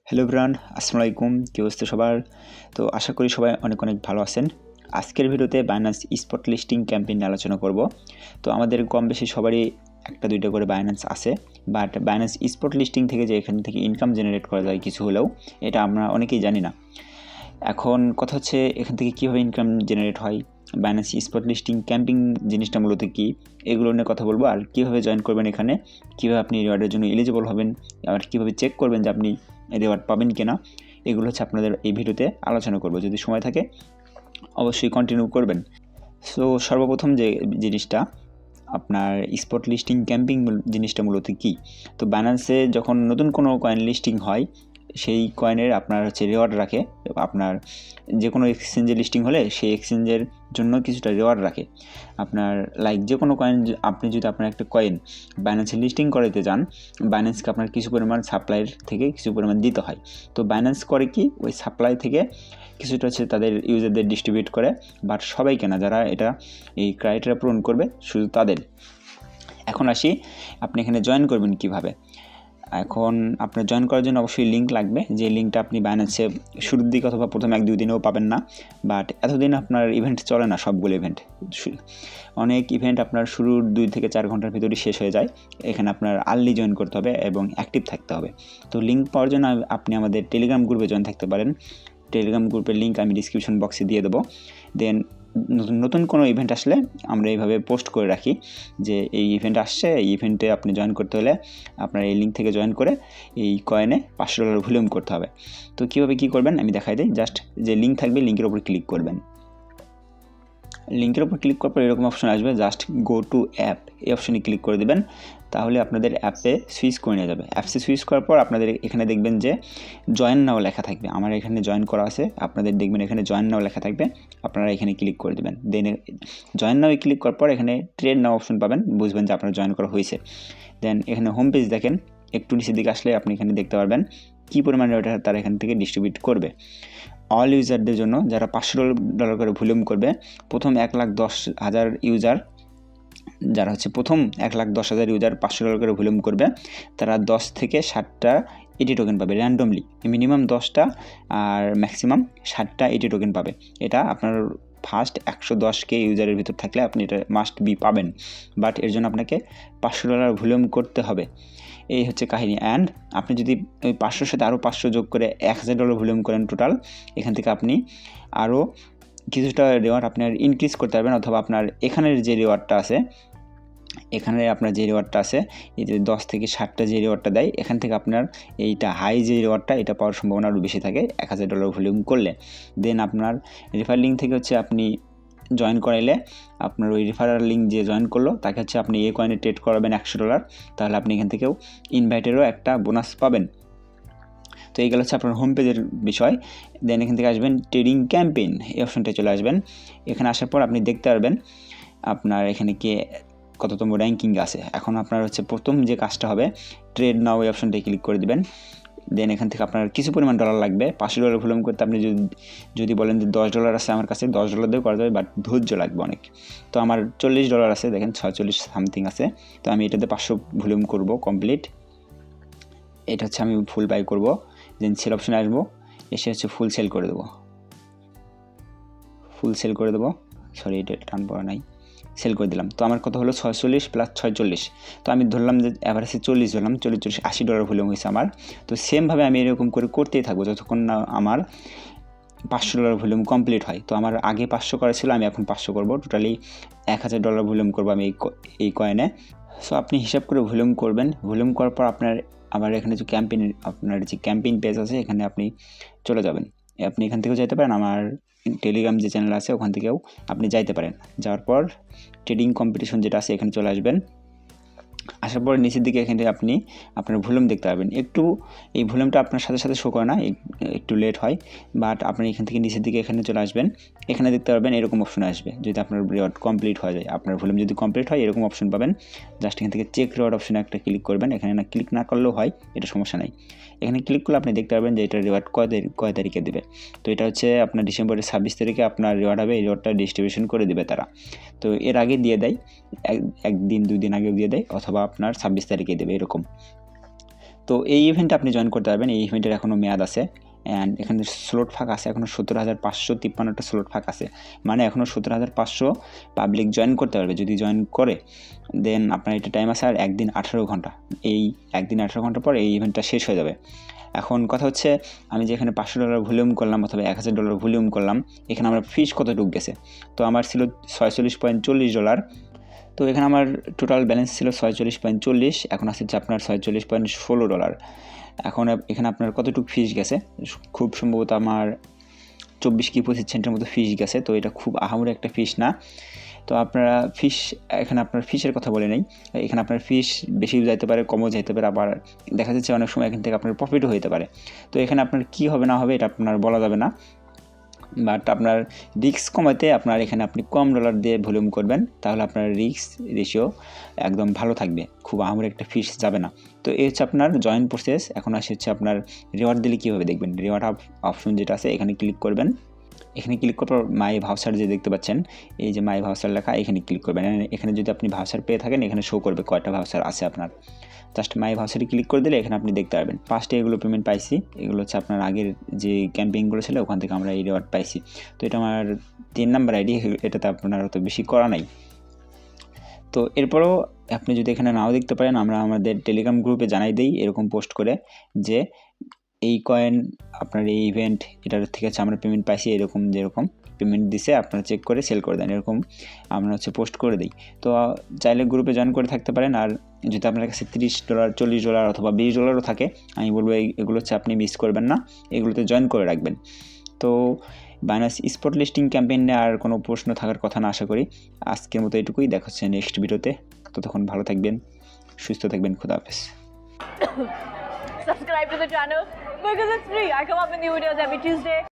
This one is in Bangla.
হ্যালো এভরিওয়ান, আসসালামু আলাইকুম। কি অবস্থা সবার? তো আশা করি সবাই অনেক ভালো আছেন। আজকের ভিডিওতে বাইন্যান্স স্পট লিস্টিং ক্যাম্পেইন নিয়ে আলোচনা করব। তো আমাদের কম বেশি সবারই একটা দুইটা করে বাইন্যান্স আছে, বাট বাইন্যান্স স্পট লিস্টিং থেকে যে এখান থেকে ইনকাম জেনারেট করা যায় কিছু হলেও, এটা আমরা অনেকেই জানি না। এখন কথা হচ্ছে এখান থেকে কীভাবে ইনকাম জেনারেট হয়, বাইন্যান্স স্পট লিস্টিং ক্যাম্পিং জিনিসটা মূলত কী, এগুলো নিয়ে কথা বলবো। আর কীভাবে জয়েন করবেন এখানে, কীভাবে আপনি রিওয়ার্ডের জন্য এলিজিবল হবেন, আর কীভাবে চেক করবেন যে আপনি রিওয়ার্ড পাবেন কিনা, এগুলো হচ্ছে আপনাদের এই ভিডিওতে আলোচনা করব। যদি সময় থাকে অবশ্যই কন্টিনিউ করবেন। সো সর্বপ্রথম যে জিনিসটা আপনার স্পট লিস্টিং ক্যাম্পিং জিনিসটা মূলত কী, তো বাইন্যান্সে যখন নতুন কোনো কয়েন লিস্টিং হয় সেই কয়েনের আপনার হচ্ছে রিওয়ার্ড রাখে। আপনার যে কোনো এক্সচেঞ্জে লিস্টিং হলে সেই এক্সচেঞ্জের জন্য কিছুটা রিওয়ার্ড রাখে। আপনার লাইক যে কোনো কয়েন, আপনি যদি আপনার একটা কয়েন বাইন্যান্সে লিস্টিং করাতে চান, বাইন্যান্সকে আপনার কিছু পরিমাণ সাপ্লাইয়ের থেকে কিছু পরিমাণ দিতে হয়। তো বাইন্যান্স করে কি, ওই সাপ্লাই থেকে কিছুটা হচ্ছে তাদের ইউজারদের ডিস্ট্রিবিউট করে, বাট সবাইকে না, যারা এটা এই ক্রাইটেরিয়া পূরণ করবে শুধু তাদের। এখন আসি আপনি এখানে জয়েন করবেন কিভাবে। এখন আপনার জয়েন করার জন্য অবশ্যই লিঙ্ক লাগবে, যে লিঙ্কটা আপনি বাইন্যান্সে শুরুর দিকে অথবা প্রথম 1-2 দিনেও পাবেন না। বাট এতদিন আপনার ইভেন্ট চলে না, সবগুলো ইভেন্ট, অনেক ইভেন্ট আপনার শুরুর 2 থেকে 4 ঘন্টার ভিতরেই শেষ হয়ে যায়। এখানে আপনার আর্লি জয়েন করতে হবে এবং অ্যাক্টিভ থাকতে হবে। তো লিঙ্ক পাওয়ার জন্য আপনি আমাদের টেলিগ্রাম গ্রুপে জয়েন থাকতে পারেন। টেলিগ্রাম গ্রুপের লিঙ্ক আমি ডিসক্রিপশন বক্সে দিয়ে দেবো। দেন নতুন কোনো ইভেন্ট আসলে আমরা এইভাবে পোস্ট করে রাখি যে এই ইভেন্ট আসছে, এই ইভেন্টে আপনি জয়েন করতে হলে আপনার এই লিঙ্ক থেকে জয়েন করে এই কয়েনে $500 ভলিউম করতে হবে। তো কীভাবে কী করবেন আমি দেখাই দিই। জাস্ট যে লিঙ্ক থাকবে লিঙ্কের উপর ক্লিক করবেন। লিঙ্কের উপর ক্লিক করার পর এরকম অপশন আসবে, জাস্ট গো টু অ্যাপ, এই অপশনে ক্লিক করে দেবেন। তাহলে আপনাদের অ্যাপে সুইচ করে নিয়ে যাবে। অ্যাপসে সুইচ করার পর আপনাদের এখানে দেখবেন যে জয়েন নাও লেখা থাকবে। আমার এখানে জয়েন করা আছে, আপনাদের দেখবেন এখানে জয়েন নাও লেখা থাকবে। আপনারা এখানে ক্লিক করে দেবেন। দেন জয়েন নাও ক্লিক করার পর এখানে ট্রেড নাও অপশন পাবেন, বুঝবেন যে আপনার জয়েন করা হয়েছে। দেন এখানে হোম পেজ দেখেন, একটু নিচের দিকে আসলে আপনি এখানে দেখতে পারবেন কী পরিমাণে ওটা তারা এখান থেকে ডিস্ট্রিবিউট করবে। অল ইউজারদের জন্য যারা $500 করে ভলিউম করবে, প্রথম 1,10,000 ইউজার, যারা হচ্ছে প্রথম 1,10,000 ইউজার $500 করে ভলিউম করবে, তারা 10 থেকে 60টা এটি টোকেন পাবে র্যান্ডমলি। মিনিমাম 10টা আর ম্যাক্সিমাম 60টা এটি টোকেন পাবে। এটা আপনার ফার্স্ট 110K ইউজারের ভিতর থাকলে আপনি এটা মাস্ট বি পাবেন। বাট এর জন্য আপনাকে $500 ভলিউম করতে হবে। এই হচ্ছে কাহিনী। অ্যান্ড আপনি যদি ওই 500-র সাথে আরও 500 যোগ করে $1,000 ভলিউম করেন টোটাল, এখান থেকে আপনি আরও কিছুটা রিওয়ার্ড আপনার ইনক্রিজ করতে পারবেন। অথবা আপনার এখানের যে রিওয়ার্ডটা আছে, এখানে আপনার যে রিওয়ার্ডটা আছে, এই যে 10 থেকে 60টা যে রিওয়ার্ডটা দেয়, এখান থেকে আপনার এইটা হাই যে রিওয়ার্ডটা, এটা পাওয়ার সম্ভাবনা আরও বেশি থাকে $1,000 ভলিউম করলে। দেন আপনার রেফার লিঙ্ক থেকে হচ্ছে আপনি জয়েন করাইলে আপনার ওই রেফারাল লিঙ্ক যে জয়েন করলো তাকে হচ্ছে আপনি এই কয়েনে ট্রেড করাবেন $100, তাহলে আপনি এখান থেকেও ইনভাইটেরও একটা বোনাস পাবেন। তো এইগুলো হচ্ছে আপনার হোম পেজের বিষয়। দেন এখান থেকে আসবেন ট্রেডিং ক্যাম্পেইন, এই অপশনটায় চলে আসবেন। এখানে আসার পর আপনি দেখতে পারবেন আপনার এখানে কে কততম র্যাঙ্কিং আছে। এখন আপনার হচ্ছে প্রথম যে কাজটা হবে, ট্রেড নাও এই অপশনটায় ক্লিক করে দেবেন। দেন এখান থেকে আপনার কিছু পরিমাণ ডলার লাগবে। $500 ভলিউম করতে আপনি যদি বলেন যে $10 আছে আমার কাছে, $10 দিয়েও করা যাবে, বাট ধৈর্য লাগবে অনেক। তো আমার $40 আছে, দেখেন 46 সামথিং আছে। তো আমি এটাতে 500 ভলিউম করব কমপ্লিট। এটা হচ্ছে আমি ফুল বাই করব। দেন সেল অপশনে আসবো, এসে হচ্ছে ফুল সেল করে দেবো। সরি, এটা টান পড়া নাই, সেল করে দিলাম। তো আমার কত হলো 46 + 46। তো আমি ধরলাম যে অ্যাভারেজে 40 ধরলাম, 40 $80 ভলিউম হয়েছে আমার। তো সেমভাবে আমি এরকম করে করতেই থাকবো যতক্ষণ না আমার $500 ভলিউম কমপ্লিট হয়। তো আমার আগে 500 করা ছিল, আমি এখন 500 করবো। টোটালি $1,000 ভলিউম করবো আমি এই কয়েনে। সো আপনি হিসাব করে ভলিউম করবেন। ভলিউম করার পর আপনার আবার এখানে যে ক্যাম্পেইন পেজ আছে, এখানে আপনি চলে যাবেন। আপনি এখান থেকেও যেতে পারেন, আমার টেলিগ্রাম যে চ্যানেল আছে ওখান থেকেও আপনি যাইতে পারেন। যাওয়ার পর ট্রেডিং কম্পিটিশন যেটা আছে এখানে চলে আসবেন। আসার পর নিচের দিকে এখানে আপনি আপনার ভলিউম দেখতে পারবেন। একটু এই ভলিউমটা আপনার সাথে সাথে শো করে না, একটু লেট হয়। বাট আপনি এখান থেকে নিচের দিকে এখানে চলে আসবেন। এখানে দেখতে পারবেন এরকম অপশন আসবে, যদি আপনার রিওয়ার্ড কমপ্লিট হয়ে যায়, আপনার ভলিউম যদি কমপ্লিট হয় এরকম অপশন পাবেন। জাস্ট এখান থেকে চেক রিওয়ার্ড অপশনে একটা ক্লিক করবেন। এখানে না ক্লিক না করলেও হয়, এটা সমস্যা নাই। এখানে ক্লিক করলে আপনি দেখতে পারবেন যে এটা রিওয়ার্ড কয় তারিখে দেবে। তো এটা হচ্ছে আপনার ডিসেম্বরের 26 তারিখে আপনার রিওয়ার্ড হবে। এই রিওয়ার্ডটা ডিস্ট্রিবিউশন করে দেবে তারা। তো এর আগে দিয়ে দেয়, 1 দিন 2 দিন আগেও দিয়ে দেয়, অথবা আপনার 26 তারিখে দেবে এরকম। তো এই ইভেন্টে আপনি জয়েন করতে পারবেন। এই ইভেন্টের এখনও মেয়াদ আছে অ্যান্ড এখানে স্লট ফাঁকা আছে, এখনও 17,553টা স্লট ফাঁকা আছে, মানে এখনও 17,500 পাবলিক জয়েন করতে পারবে। যদি জয়েন করে দেন আপনার এটা টাইম আছে আর একদিন 18 ঘন্টা। এই একদিন 18 ঘন্টা পর এই ইভেন্টটা শেষ হয়ে যাবে। এখন কথা হচ্ছে, আমি যে এখানে $500 ভলিউম করলাম অথবা $1,000 ভলিউম করলাম, এখানে আমার ফিস কতটুকু গেছে? তো আমার ছিল $46.40। তো এখানে আমার টোটাল ব্যালেন্স ছিল 46.40, এখন আছে হচ্ছে আপনার $46.16। এখন এখানে আপনার কতটুকু ফিস গেছে? খুব সম্ভবত আমার 24 কি 25 সেন্টের মতো ফিস গেছে। তো এটা খুব আহামরি একটা ফিস না। তো আপনারা ফিস, এখানে আপনার ফিসের কথা বলে নেই, এখানে আপনার ফিস বেশিও যাইতে পারে, কমও যাইতে পারে, আবার দেখা যাচ্ছে অনেক সময় এখান থেকে আপনার প্রফিটও হতে পারে। তো এখানে আপনার কী হবে না হবে এটা আপনার বলা যাবে না, বাট আপনার রিস্ক কমাতে আপনার এখানে আপনি কম ডলার দিয়ে ভলিউম করবেন, তাহলে আপনার রিস্ক রেশিও একদম ভালো থাকবে, খুব আহামরি একটা ফিস যাবে না। তো এই হচ্ছে আপনার জয়েন প্রসেস। এখন আসে হচ্ছে আপনার রিওয়ার্ড দিলে কীভাবে দেখবেন। রিওয়ার্ড অপশন যেটা আছে এখানে ক্লিক করবেন। এখানে ক্লিক করার পর মাই ভাউচার যে দেখতে পাচ্ছেন, এই যে মাই ভাউচার লেখা, এখানে ক্লিক করবেন। এখানে যদি আপনি ভাউচার পেয়ে থাকেন এখানে শো করবে কয়টা ভাউচার আছে আপনার। জাস্ট মাই ভাউচারে ক্লিক করে দিলে এখানে আপনি দেখতে পারবেন। ফার্স্টে এগুলো পেমেন্ট পাইছি, এগুলো হচ্ছে আপনার আগের যে ক্যাম্পেইনগুলো ছিল ওখান থেকে আমরা এই রিওয়ার্ড পাইছি। তো এটা আমার 3 নাম্বার আইডি, এটাতে আপনার অত বেশি করা নাই। তো এরপরও আপনি যদি এখানে নাও দেখতে পারেন, আমরা আমাদের টেলিগ্রাম গ্রুপে জানাই দিই এরকম পোস্ট করে যে এই কয়েন আপনার এই ইভেন্ট এটার থেকে হচ্ছে আমরা পেমেন্ট পাইছি, এরকম যেরকম পেমেন্ট দিছে আপনারা চেক করে সেল করে দেন, এরকম আমরা হচ্ছে পোস্ট করে দিই। তো চাইলে গ্রুপে জয়েন করে থাকতে পারেন। আর যদি আপনার কাছে $30, $40 অথবা $20 থাকে, আমি বলবো এগুলো হচ্ছে আপনি মিস করবেন না, এগুলোতে জয়েন করে রাখবেন। তো বাইনান্স স্পট লিস্টিং ক্যাম্পেইনে আর কোনো প্রশ্ন থাকার কথা না আশা করি। আজকের মতো এটুকুই, দেখা হচ্ছে নেক্সট ভিডিওতে। ততক্ষণ ভালো থাকবেন, সুস্থ থাকবেন, খুদা হাফেজ। Subscribe to the channel because it's free. I come up with new videos every Tuesday.